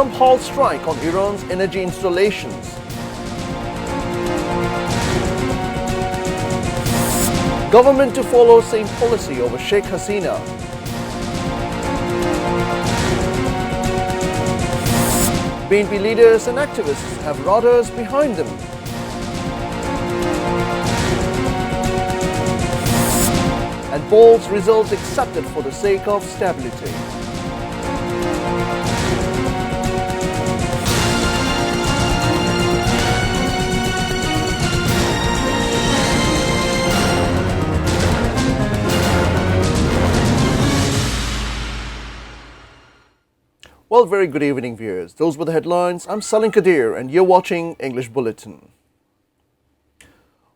Trump halts strike on Iran's energy installations. Government to follow same policy over Shikhasina. BNP leaders and activists have routers behind them. And polls results accepted for the sake of stability. Well, very good evening, viewers. Those were the headlines. I'm Salim Kadir and you're watching English Bulletin.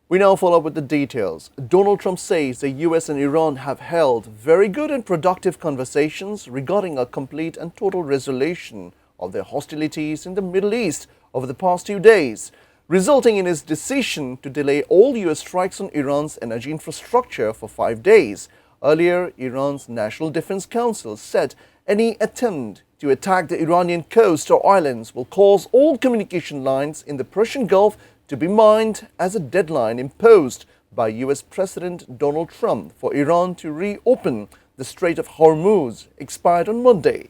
We now follow up with the details. Donald Trump says the US and Iran have held very good and productive conversations regarding a complete and total resolution of their hostilities in the Middle East over the past 2 days, resulting in his decision to delay all US strikes on Iran's energy infrastructure for 5 days. Earlier, Iran's National Defense Council said any attempt to attack the Iranian coast or islands will cause all communication lines in the Persian Gulf to be mined as a deadline imposed by US President Donald Trump for Iran to reopen the Strait of Hormuz expired on Monday.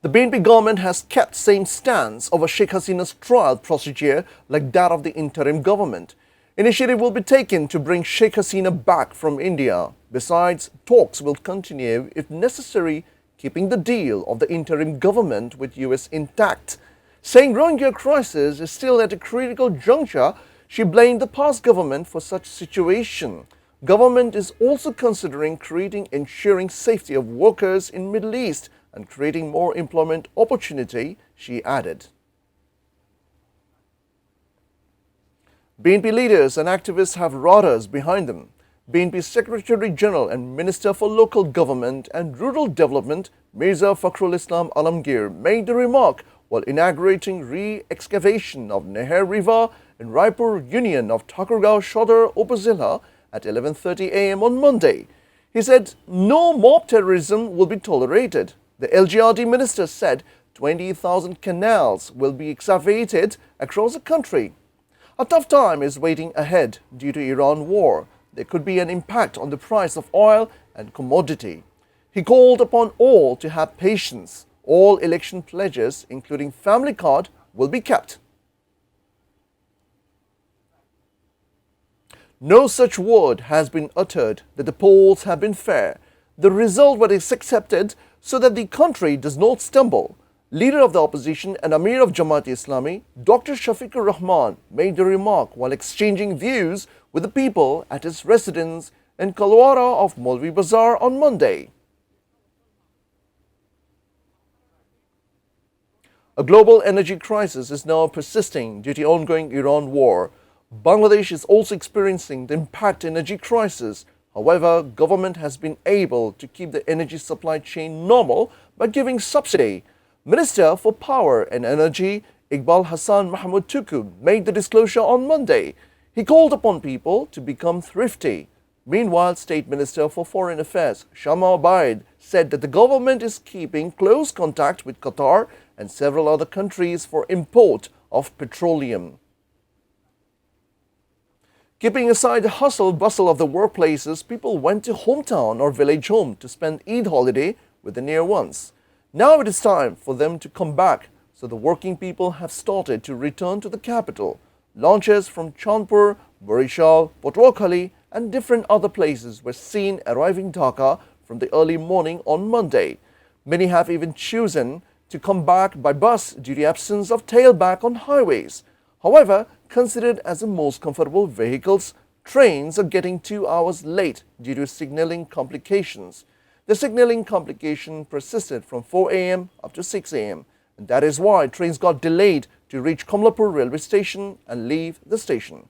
The BNP government has kept same stance over Shikhasina's trial procedure like that of the interim government. Initiative will be taken to bring Shikhasina back from India. Besides, talks will continue if necessary, keeping the deal of the interim government with US intact. Saying Rohingya crisis is still at a critical juncture, she blamed the past government for such situation. Government is also considering creating ensuring safety of workers in Middle East and creating more employment opportunity, she added. BNP leaders and activists have routers behind them. BNP Secretary General and Minister for Local Government and Rural Development, Mirza Fakhrul Islam Alamgir, made the remark while inaugurating re-excavation of Neher River in Raipur Union of Thakurgaon Shodar Upazila at 11:30 a.m. on Monday. He said, no mob terrorism will be tolerated. The LGRD minister said 20,000 canals will be excavated across the country. A tough time is waiting ahead due to Iran war. There could be an impact on the price of oil and commodity. He called upon all to have patience. All election pledges, including family card, will be kept. No such word has been uttered that the polls have been fair. The result was accepted so that the country does not stumble. Leader of the opposition and Amir of Jamaat Islami, Dr. Shafiqur Rahman, made the remark while exchanging views with the people at his residence in Kalwara of Molvi Bazar on Monday. A global energy crisis is now persisting due to ongoing Iran war. Bangladesh is also experiencing the impact energy crisis. However, government has been able to keep the energy supply chain normal by giving subsidy. Minister for Power and Energy, Iqbal Hassan Mahmoud Tuku, made the disclosure on Monday. He called upon people to become thrifty. Meanwhile, State Minister for Foreign Affairs, Shama Abaid, said that the government is keeping close contact with Qatar and several other countries for import of petroleum. Keeping aside the hustle-bustle of the workplaces, people went to hometown or village home to spend Eid holiday with the near ones. Now it is time for them to come back, so the working people have started to return to the capital. Launches from Chandpur, Barishal, Patuakhali and different other places were seen arriving Dhaka from the early morning on Monday. Many have even chosen to come back by bus due to absence of tailback on highways. However, considered as the most comfortable vehicles, trains are getting 2 hours late due to signalling complications. The signalling complication persisted from 4 a.m. up to 6 a.m. and that is why trains got delayed to reach Komlapur railway station and leave the station.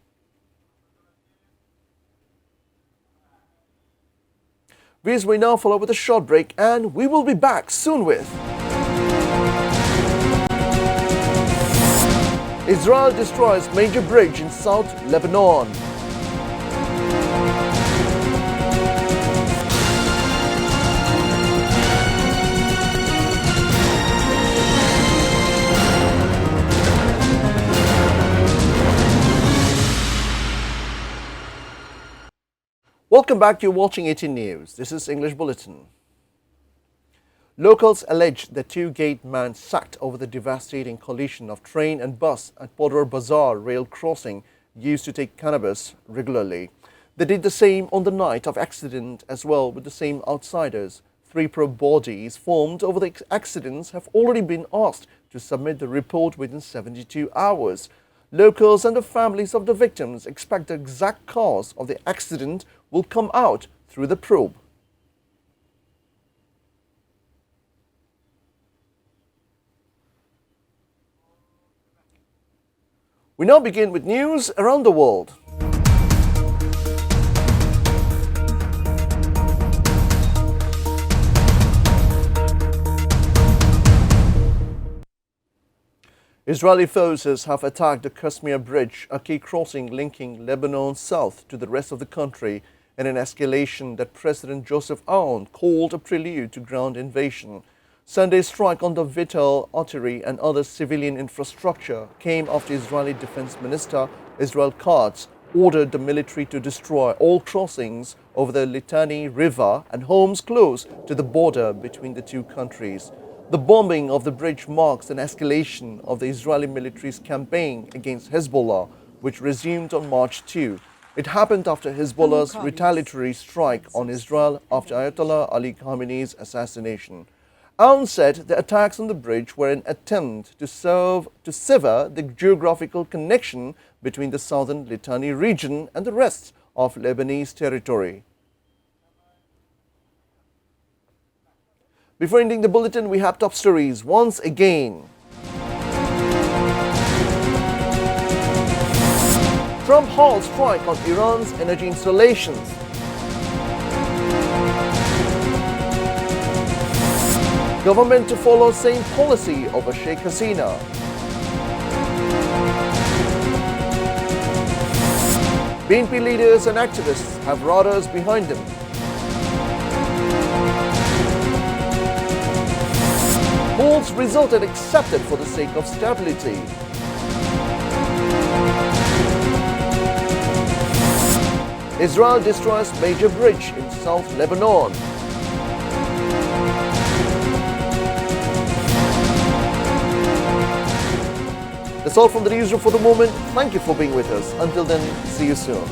We now follow with a short break and we will be back soon with Israel destroys major bridge in South Lebanon. Welcome back. You're watching ATN News. This is English Bulletin. Locals allege the two-gate man sacked over the devastating collision of train and bus at Khbor Bazaar rail crossing used to take cannabis regularly. They did the same on the night of accident as well with the same outsiders. 3 probe bodies formed over the accidents have already been asked to submit the report within 72 hours. Locals and the families of the victims expect the exact cause of the accident will come out through the probe. We now begin with news around the world. Israeli forces have attacked the Kashmir Bridge, a key crossing linking Lebanon south to the rest of the country, in an escalation that President Joseph Aoun called a prelude to ground invasion. Sunday's strike on the vital artery and other civilian infrastructure came after Israeli Defense Minister Israel Katz ordered the military to destroy all crossings over the Litani River and homes close to the border between the two countries. The bombing of the bridge marks an escalation of the Israeli military's campaign against Hezbollah, which resumed on March 2. It happened after Hezbollah's retaliatory strike on Israel after Ayatollah Ali Khamenei's assassination. Aoun said the attacks on the bridge were an attempt to sever the geographical connection between the southern Litani region and the rest of Lebanese territory. Before ending the bulletin, we have top stories once again. Trump halts strike on Iran's energy installations. Government to follow same policy over Shikhasina. BNP leaders and activists have radars behind them. Halts resulted accepted for the sake of stability. Israel destroys major bridge in South Lebanon. That's all from the newsroom for the moment. Thank you for being with us. Until then, see you soon.